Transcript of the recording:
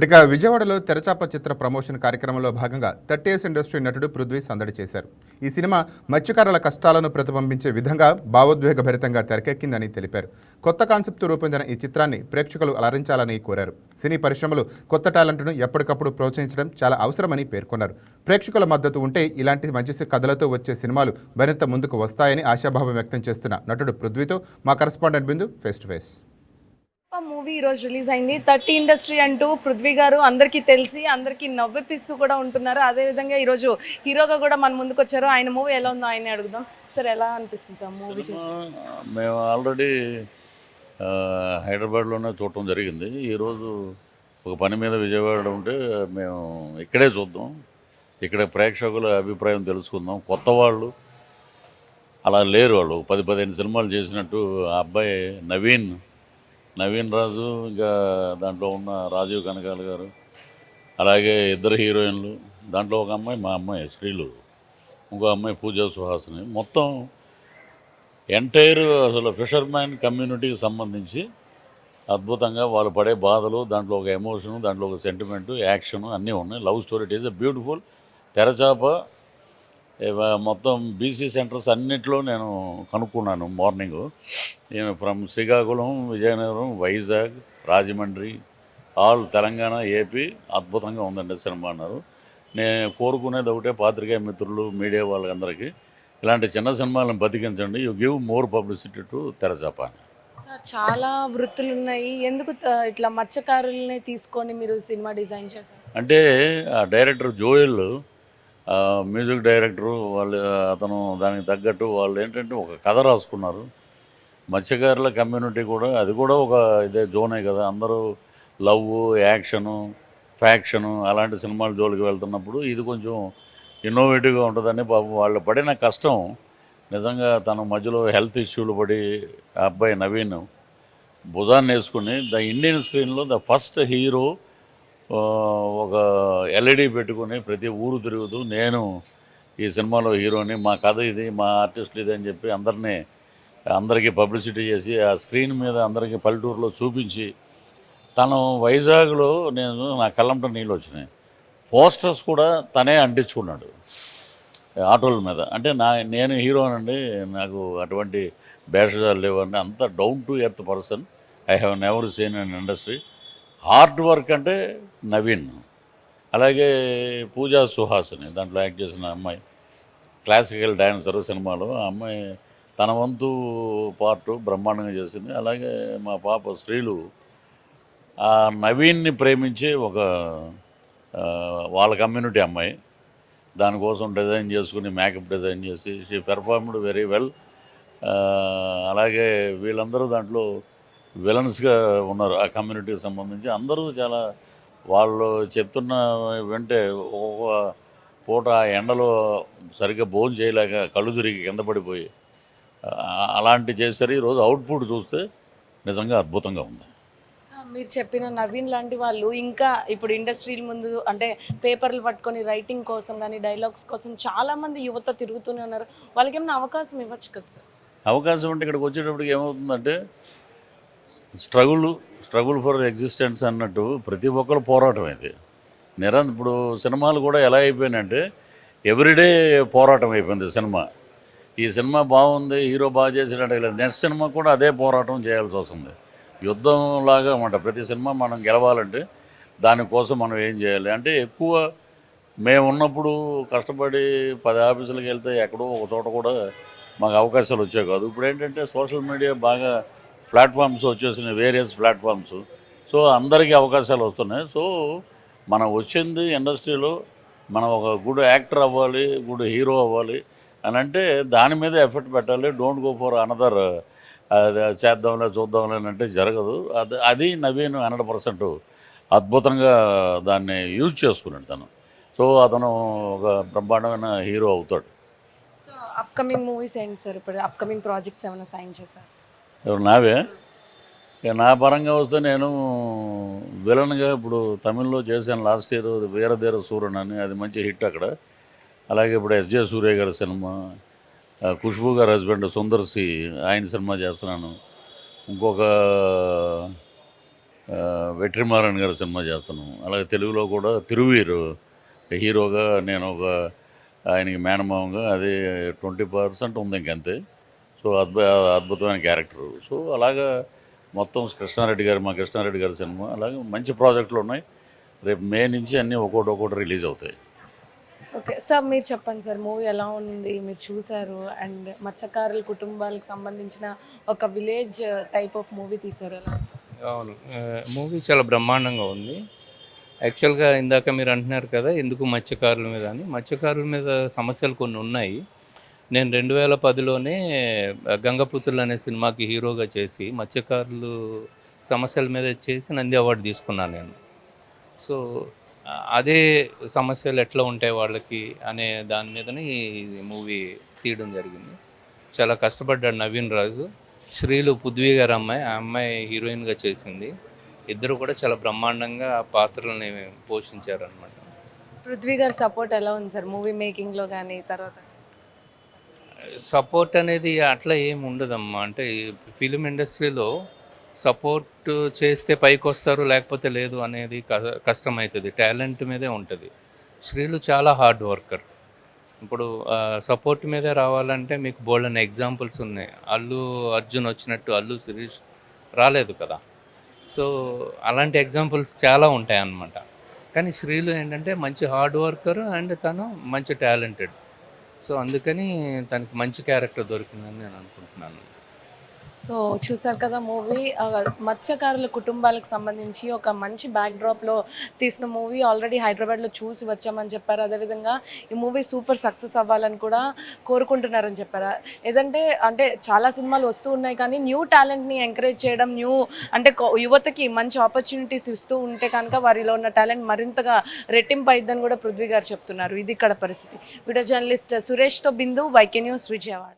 ఇక విజయవాడలో తెరచాప చిత్ర ప్రమోషన్ కార్యక్రమంలో భాగంగా 30 ఇయర్స్ ఇండస్ట్రీ నటుడు పృథ్వీ సందడి చేశారు. ఈ సినిమా మత్స్యకారుల కష్టాలను ప్రతిబింబించే విధంగా భావోద్వేగభరితంగా తెరకెక్కిందని తెలిపారు. కొత్త కాన్సెప్ట్తో రూపొందిన ఈ చిత్రాన్ని ప్రేక్షకులు అలరించాలని కోరారు. సినీ పరిశ్రమలు కొత్త టాలెంట్ను ఎప్పటికప్పుడు ప్రోత్సహించడం చాలా అవసరమని పేర్కొన్నారు. ప్రేక్షకుల మద్దతు ఉంటే ఇలాంటి మంచి కథలతో వచ్చే సినిమాలు మరింత ముందుకు వస్తాయని ఆశాభావం వ్యక్తం చేస్తున్న నటుడు పృథ్వీతో మా correspondent Bindu face to face. Movie ఈరోజు రిలీజ్ అయింది. 30 ఇండస్ట్రీ అంటూ పృథ్వీ గారు అందరికీ తెలిసి అందరికీ నవ్విపిస్తూ కూడా ఉంటున్నారు. అదేవిధంగా ఈరోజు హీరోగా కూడా మన ముందుకు వచ్చారు. ఆయన మూవీ ఎలా ఉందో ఆయనే అడుగుదాం. సార్ ఎలా అనిపిస్తుంది సార్ మూవీ చూసి? మేము ఆల్రెడీ హైదరాబాద్లోనే చూడటం జరిగింది. ఈరోజు ఒక పని మీద విజయవాడ ఉంటే మేము ఇక్కడే చూద్దాం, ఇక్కడ ప్రేక్షకుల అభిప్రాయం తెలుసుకుందాం. కొత్త వాళ్ళు అలా లేరు, వాళ్ళు 10-15 సినిమాలు చేసినట్టు ఆ అబ్బాయి నవీన్ రాజు, ఇంకా దాంట్లో ఉన్న రాజీవ్ కనకాల గారు, అలాగే ఇద్దరు హీరోయిన్లు, దాంట్లో ఒక అమ్మాయి మా అమ్మాయి శ్రీలు, ఇంకో అమ్మాయి పూజా సుహాసిని, మొత్తం ఎంటైర్ అసలు ఫిషర్మ్యాన్ కమ్యూనిటీకి సంబంధించి అద్భుతంగా వాళ్ళు పడే బాధలు, దాంట్లో ఒక ఎమోషను, దాంట్లో ఒక సెంటిమెంటు, యాక్షను అన్నీ ఉన్నాయి. Love story. It is a beautiful. Terachapa మొత్తం బీసీ సెంటర్స్ అన్నింటిలో నేను కనుక్కున్నాను మార్నింగు. నేను from Srikakulam, Vizianagaram, Vizag, Rajahmundry, all Telangana, AP అద్భుతంగా ఉందండి సినిమా అన్నారు. నేను కోరుకునేది ఒకటే, పాత్రికేయ మిత్రులు, మీడియా వాళ్ళందరికీ ఇలాంటి చిన్న సినిమాలను బతికించండి. You give more publicity to Terachapa. Sir చాలా వృత్తులు ఉన్నాయి, ఎందుకు ఇట్లా మత్స్యకారుల్ని తీసుకొని మీరు సినిమా డిజైన్ చేశారు? అంటే ఆ డైరెక్టర్ జోయల్, మ్యూజిక్ డైరెక్టరు వాళ్ళు, అతను దానికి తగ్గట్టు వాళ్ళు ఏంటంటే ఒక కథ రాసుకున్నారు. మత్స్యకారుల కమ్యూనిటీ కూడా అది కూడా ఒక ఇదే జోనే కదా. అందరూ లవ్, యాక్షను, ఫ్యాక్షను అలాంటి సినిమాల జోలికి వెళ్తున్నప్పుడు ఇది కొంచెం ఇన్నోవేటివ్గా ఉంటుందని పాపం వాళ్ళు పడిన కష్టం. నిజంగా తను మధ్యలో హెల్త్ ఇష్యూలు పడి ఆ అబ్బాయి నవీన్ భుజాన్ని వేసుకుని ద ఇండియన్ స్క్రీన్లో ద ఫస్ట్ హీరో ఒక ఎల్ఈడి పెట్టుకుని ప్రతి ఊరు తిరుగుతూ నేను ఈ సినిమాలో హీరోని, మా కథ ఇది, మా ఆర్టిస్టులు ఇది అని చెప్పి అందరికీ పబ్లిసిటీ చేసి ఆ స్క్రీన్ మీద అందరికీ పల్లెటూరులో చూపించి, తను వైజాగ్లో నా కళ్ళంట నీళ్ళు వచ్చినాయి. పోస్టర్స్ కూడా తనే అంటించుకున్నాడు ఆటోల మీద. అంటే నేను హీరోనండి, నాకు అటువంటి భేషజాలు లేవండి, అంత down to earth person. I have never seen in industry. Hard work అంటే నవీన్. అలాగే పూజా సుహాసిని దాంట్లో యాక్ట్ చేసిన అమ్మాయి, క్లాసికల్ డాన్సర్ సినిమాలో. ఆ అమ్మాయి తన వంతు పార్ట్ బ్రహ్మాండంగా చేసింది. అలాగే మా పాప శ్రీలు ఆ నవీన్ని ప్రేమించి ఒక వాళ్ళ కమ్యూనిటీ అమ్మాయి, దానికోసం డిజైన్ చేసుకుని మేకప్ డిజైన్ చేసి షీ పెర్ఫార్మ్డ్ వెరీ వెల్. అలాగే వీళ్ళందరూ దాంట్లో విలన్స్గా ఉన్నారు. ఆ కమ్యూనిటీకి సంబంధించి అందరూ చాలా, వాళ్ళు చెప్తున్న వెంటే ఒక పూట ఆ ఎండలో సరిగ్గా భోజనం చేయలేక కళ్ళు తిరిగి కింద పడిపోయి అలాంటి చేశారు. ఈరోజు అవుట్పుట్ చూస్తే నిజంగా అద్భుతంగా ఉంది. సార్ మీరు చెప్పిన నవీన్ లాంటి వాళ్ళు ఇంకా ఇప్పుడు ఇండస్ట్రీల ముందు అంటే పేపర్లు పట్టుకొని రైటింగ్ కోసం కానీ డైలాగ్స్ కోసం చాలామంది యువత తిరుగుతూనే ఉన్నారు. వాళ్ళకి ఏమైనా అవకాశం ఇవ్వచ్చు కదా సార్? అవకాశం అంటే ఇక్కడికి వచ్చేటప్పటికి ఏమవుతుందంటే స్ట్రగుల్ ఫర్ ఎగ్జిస్టెన్స్ అన్నట్టు ప్రతి ఒక్కరు పోరాటం ఇది. ఇప్పుడు సినిమాలు కూడా ఎలా అయిపోయినాయంటే ఎవ్రీడే పోరాటం అయిపోయింది సినిమా. ఈ సినిమా బాగుంది, హీరో బాగా చేసినట్టు నెక్స్ట్ సినిమా కూడా అదే పోరాటం చేయాల్సి వస్తుంది. యుద్ధంలాగా అన్నమాట. ప్రతి సినిమా మనం గెలవాలంటే దానికోసం మనం ఏం చేయాలి అంటే, ఎక్కువ మేము ఉన్నప్పుడు కష్టపడి 10 ఆఫీసులకు వెళ్తే ఎక్కడో ఒక చోట కూడా మాకు అవకాశాలు వచ్చాయి కాదు. ఇప్పుడు ఏంటంటే సోషల్ మీడియా బాగా ప్లాట్ఫామ్స్ వచ్చేసినాయి, వేరియస్ ప్లాట్ఫామ్స్. సో అందరికీ అవకాశాలు వస్తున్నాయి. సో మనం వచ్చింది ఇండస్ట్రీలో మనం ఒక గుడ్ యాక్టర్ అవ్వాలి, గుడ్ హీరో అవ్వాలి అని అంటే దాని మీద ఎఫర్ట్ పెట్టాలి. డోంట్ గో ఫర్ అనదర్ చేద్దాంలే చూద్దాంలే అని అంటే జరగదు. అది నవీన్ 100% అద్భుతంగా దాన్ని యూజ్ చేసుకున్నాడు తను. సో అతను ఒక బ్రహ్మాండమైన హీరో అవుతాడు. సో అప్కమింగ్ మూవీస్ ఏంటి సార్? ఇప్పుడు అప్కమింగ్ ప్రాజెక్ట్స్ ఏమైనా సైన్ చేశారు? ఎవరు? నావే. ఇక నా పరంగా వస్తే నేను విలన్గా ఇప్పుడు తమిళ్లో చేశాను లాస్ట్ ఇయర్, వీరధీర సూరన్ అని, అది మంచి హిట్ అక్కడ. అలాగే ఇప్పుడు ఎస్జే సూర్య గారి సినిమా, ఖుష్బూ గారి హస్బెండ్ సుందర్ సి, ఆయన సినిమా చేస్తున్నాను. ఇంకొక వెట్రిమారన్ గారి సినిమా చేస్తున్నాం. అలాగే తెలుగులో కూడా తిరువీరు హీరోగా నేను ఒక ఆయనకి మేనమామగా అది 20% ఉంది ఇంకంతే. సో అద్భుతమైన క్యారెక్టరు. సో అలాగా మొత్తం మా కృష్ణారెడ్డి గారి సినిమా అలాగే మంచి ప్రాజెక్టులు ఉన్నాయి. రేపు మే నుంచి అన్నీ ఒక్కోటి రిలీజ్ అవుతాయి. ఓకే సార్, మీరు చెప్పండి సార్, మూవీ ఎలా ఉంది, మీరు చూసారు, అండ్ మత్స్యకారుల కుటుంబాలకు సంబంధించిన ఒక విలేజ్ టైప్ ఆఫ్ మూవీ తీశారు, ఎలా అనిపిస్తుంది? అవును, మూవీ చాలా బ్రహ్మాండంగా ఉంది. యాక్చువల్గా ఇందాక మీరు అంటున్నారు కదా ఎందుకు మత్స్యకారుల మీద అని. మత్స్యకారుల మీద సమస్యలు కొన్ని ఉన్నాయి. నేను 2010లోనే గంగపుత్రులు అనే సినిమాకి హీరోగా చేసి మత్స్యకారులు సమస్యల మీద చేసి నంది అవార్డు తీసుకున్నాను నేను. సో అదే సమస్యలు ఎట్లా ఉంటాయి వాళ్ళకి అనే దాని మీదనే ఈ మూవీ తీయడం జరిగింది. చాలా కష్టపడ్డాడు నవీన్ రాజు. శ్రీలు పృథ్వీ గారు అమ్మాయి, ఆ అమ్మాయి హీరోయిన్గా చేసింది. ఇద్దరు కూడా చాలా బ్రహ్మాండంగా ఆ పాత్రల్ని పోషించారనమాట. పృథ్వీ గారి సపోర్ట్ ఎలా ఉంది సార్ మూవీ మేకింగ్లో కానీ తర్వాత? సపోర్ట్ అనేది అట్లా ఏమి ఉండదమ్మా. అంటే ఫిలిం ఇండస్ట్రీలో సపోర్ట్ చేస్తే పైకి వస్తారు, లేకపోతే లేదు అనేది కష్టమవుతుంది. టాలెంట్ మీదే ఉంటుంది. శ్రీలు చాలా హార్డ్ వర్కర్. ఇప్పుడు సపోర్ట్ మీదే రావాలంటే మీకు బోల్డెన్ ఎగ్జాంపుల్స్ ఉన్నాయి. అల్లు అర్జున్ వచ్చినట్టు అల్లు శిరీష్ రాలేదు కదా. సో అలాంటి ఎగ్జాంపుల్స్ చాలా ఉంటాయి అన్నమాట. కానీ శ్రీలు ఏంటంటే మంచి హార్డ్ వర్కర్ అండ్ తను మంచి టాలెంటెడ్. సో అందుకని తనకి మంచి క్యారెక్టర్ దొరికిందని నేను అనుకుంటున్నాను. సో చూసారు కదా మూవీ, మత్స్యకారుల కుటుంబాలకు సంబంధించి ఒక మంచి బ్యాక్డ్రాప్లో తీసిన మూవీ. ఆల్రెడీ హైదరాబాద్లో చూసి వచ్చామని చెప్పారు. అదేవిధంగా ఈ మూవీ సూపర్ సక్సెస్ అవ్వాలని కూడా కోరుకుంటున్నారని చెప్పారు. అంటే చాలా సినిమాలు వస్తూ ఉన్నాయి, కానీ న్యూ టాలెంట్ని ఎంకరేజ్ చేయడం, యువతకి మంచి ఆపర్చునిటీస్ ఇస్తూ ఉంటే కనుక వారిలో ఉన్న టాలెంట్ మరింతగా రెట్టింపు అయిద్దని కూడా పృథ్వీ గారు చెప్తున్నారు. ఇది ఇక్కడ పరిస్థితి. వీడియో జర్నలిస్ట్ సురేష్తో బిందు, వైకే న్యూస్, విజయవాడ.